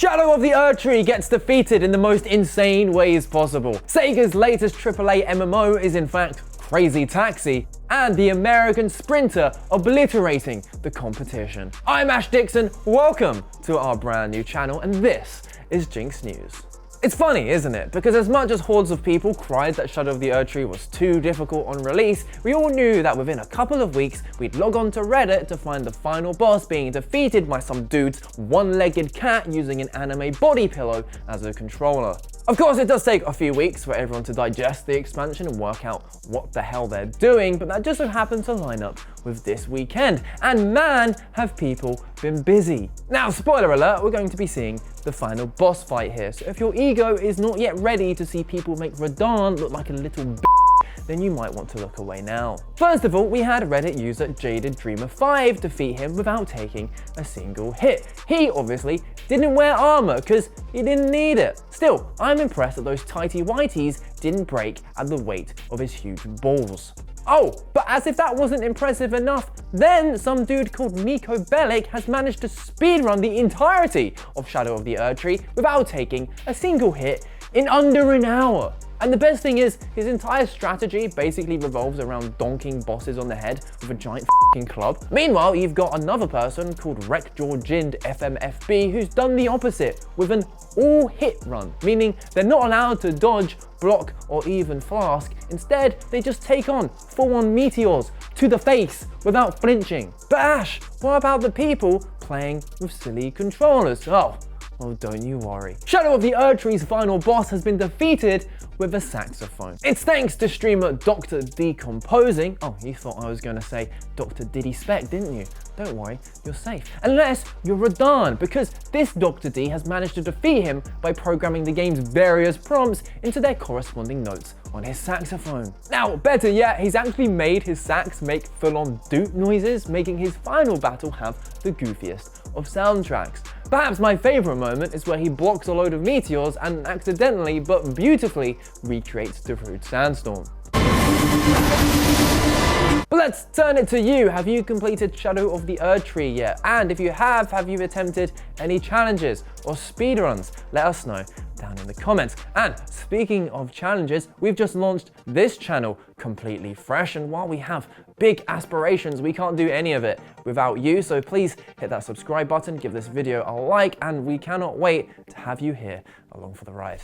Shadow of the Erdtree gets defeated in the most insane ways possible. Sega's latest AAA MMO is in fact Crazy Taxi, and the American Sprinter obliterating the competition. I'm Ash Dixon, welcome to our brand new channel, and this is Ginx News. It's funny, isn't it? Because as much as hordes of people cried that Shadow of the Erdtree was too difficult on release, we all knew that within a couple of weeks, we'd log on to Reddit to find the final boss being defeated by some dude's one-legged cat using an anime body pillow as a controller. Of course, it does take a few weeks for everyone to digest the expansion and work out what the hell they're doing, but that just so happened to line up with this weekend. And man, have people been busy. Now, spoiler alert, we're going to be seeing the final boss fight here, so if your ego is not yet ready to see people make Radahn look like a little b****, then you might want to look away now. First of all, we had Reddit user Jaded Dreamer 5 defeat him without taking a single hit. He obviously didn't wear armor because he didn't need it. Still, I'm impressed that those tighty whities didn't break at the weight of his huge balls. Oh, but as if that wasn't impressive enough, then some dude called Miko Bellic has managed to speedrun the entirety of Shadow of the Erdtree without taking a single hit in under an hour. And the best thing is, his entire strategy basically revolves around donking bosses on the head with a giant f***ing club. Meanwhile, you've got another person called Wreckjawjind FMFB who's done the opposite with an all-hit run, meaning they're not allowed to dodge, block, or even flask. Instead, they just take on full-on meteors to the face without flinching. But Ash, what about the people playing with silly controllers? Oh, don't you worry. Shadow of the Erdtree's final boss has been defeated with a saxophone. It's thanks to streamer Dr. Decomposing. Oh, you thought I was going to say Dr. Diddy Spec, didn't you? Don't worry, you're safe. Unless you're Radahn, because this Dr. D has managed to defeat him by programming the game's various prompts into their corresponding notes on his saxophone. Now, better yet, he's actually made his sax make full-on doot noises, making his final battle have the goofiest of soundtracks. Perhaps my favorite moment is where he blocks a load of meteors and accidentally but beautifully recreates the Rude Sandstorm. But let's turn it to you. Have you completed Shadow of the Erdtree yet? And if you have you attempted any challenges or speedruns? Let us know down in the comments. And speaking of challenges, we've just launched this channel completely fresh, and while we have big aspirations, we can't do any of it without you, so please hit that subscribe button, give this video a like, and we cannot wait to have you here along for the ride.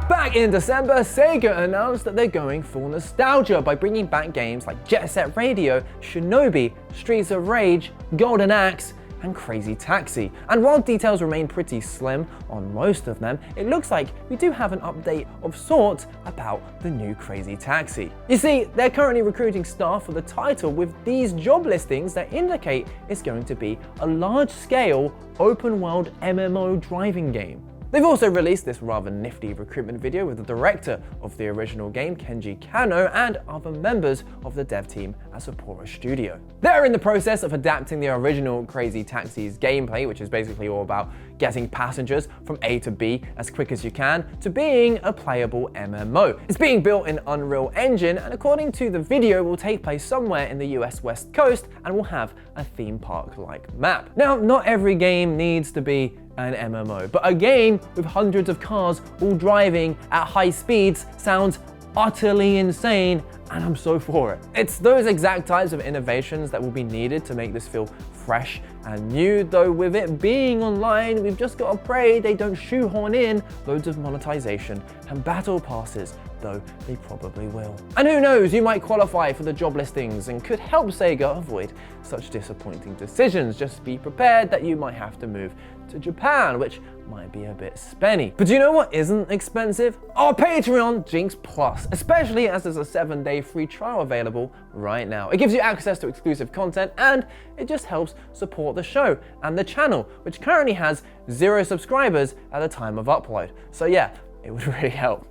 Back in December, Sega announced that they're going full nostalgia by bringing back games like Jet Set Radio, Shinobi, Streets of Rage, Golden Axe, and Crazy Taxi. And while details remain pretty slim on most of them, it looks like we do have an update of sorts about the new Crazy Taxi. You see, they're currently recruiting staff for the title with these job listings that indicate it's going to be a large-scale, open-world MMO driving game. They've also released this rather nifty recruitment video with the director of the original game, Kenji Kano, and other members of the dev team at Sapporo Studio. They're in the process of adapting the original Crazy Taxi's gameplay, which is basically all about getting passengers from A to B as quick as you can, to being a playable MMO. It's being built in Unreal Engine, and according to the video, will take place somewhere in the US West Coast and will have a theme park-like map. Now, not every game needs to be an MMO, but a game with hundreds of cars all driving at high speeds sounds utterly insane, and I'm so for it. It's those exact types of innovations that will be needed to make this feel fresh and new, though with it being online, we've just got to pray they don't shoehorn in loads of monetization and battle passes, though they probably will. And who knows, you might qualify for the job listings and could help Sega avoid such disappointing decisions. Just be prepared that you might have to move to Japan, which might be a bit spenny. But do you know what isn't expensive? Our Patreon, Ginx Plus, especially as there's a 7-day free trial available right now. It gives you access to exclusive content, and it just helps support the show and the channel, which currently has 0 subscribers at the time of upload. So yeah, it would really help.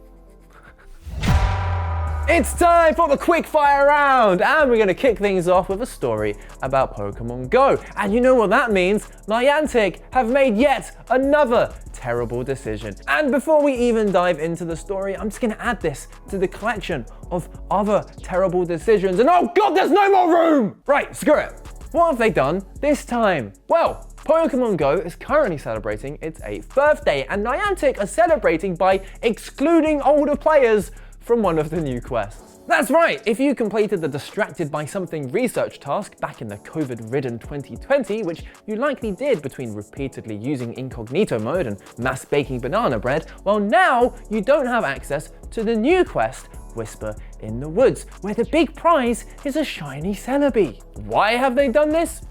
It's time for the quickfire round, and we're going to kick things off with a story about Pokemon Go. And you know what that means? Niantic have made yet another terrible decision. And before we even dive into the story, I'm just going to add this to the collection of other terrible decisions. And oh god, there's no more room! Right, screw it. What have they done this time? Well, Pokemon Go is currently celebrating its 8th birthday, and Niantic are celebrating by excluding older players from one of the new quests. That's right, if you completed the Distracted by Something research task back in the COVID-ridden 2020, which you likely did between repeatedly using incognito mode and mass baking banana bread, well now you don't have access to the new quest, Whisper in the Woods, where the big prize is a shiny Celebi. Why have they done this?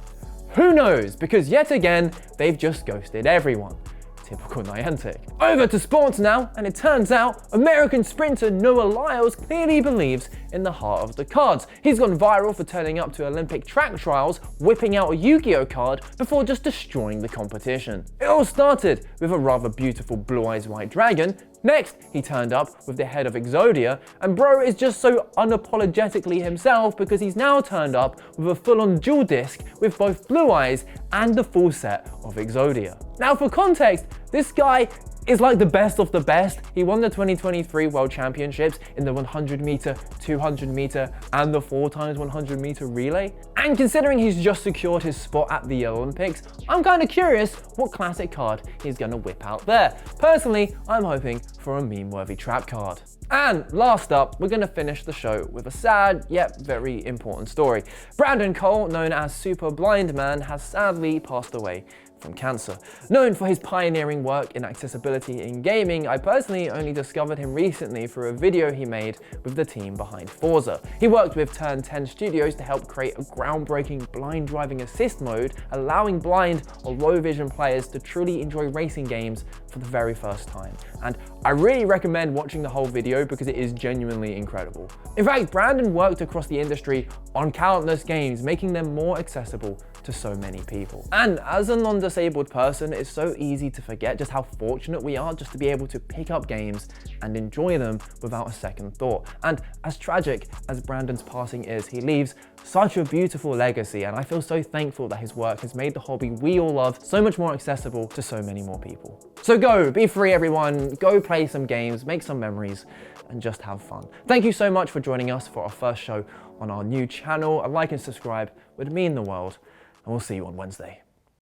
Who knows, because yet again, they've just ghosted everyone. Typical Niantic. Over to sports now, and it turns out American sprinter Noah Lyles clearly believes in the heart of the cards. He's gone viral for turning up to Olympic track trials, whipping out a Yu-Gi-Oh card before just destroying the competition. It all started with a rather beautiful Blue Eyes White Dragon. Next, he turned up with the head of Exodia, and bro is just so unapologetically himself because he's now turned up with a full-on dual disc with both Blue Eyes and the full set of Exodia. Now for context, this guy is like the best of the best. He won the 2023 World Championships in the 100 meter, 200 meter, and the 4x100 meter relay. And considering he's just secured his spot at the Olympics, I'm kind of curious what classic card he's gonna whip out there. Personally, I'm hoping for a meme-worthy trap card. And last up, we're gonna finish the show with a sad yet very important story. Brandon Cole, known as Super Blind Man, has sadly passed away from cancer. Known for his pioneering work in accessibility in gaming, I personally only discovered him recently through a video he made with the team behind Forza. He worked with Turn 10 Studios to help create a groundbreaking blind driving assist mode, allowing blind or low vision players to truly enjoy racing games for the very first time. And I really recommend watching the whole video because it is genuinely incredible. In fact, Brandon worked across the industry on countless games, making them more accessible to so many people. And as a non-disabled person, it's so easy to forget just how fortunate we are just to be able to pick up games and enjoy them without a second thought. And as tragic as Brandon's passing is, he leaves such a beautiful legacy, and I feel so thankful that his work has made the hobby we all love so much more accessible to so many more people. So go, be free everyone, go play some games, make some memories, and just have fun. Thank you so much for joining us for our first show on our new channel. A like and subscribe would mean the world, and we'll see you on Wednesday.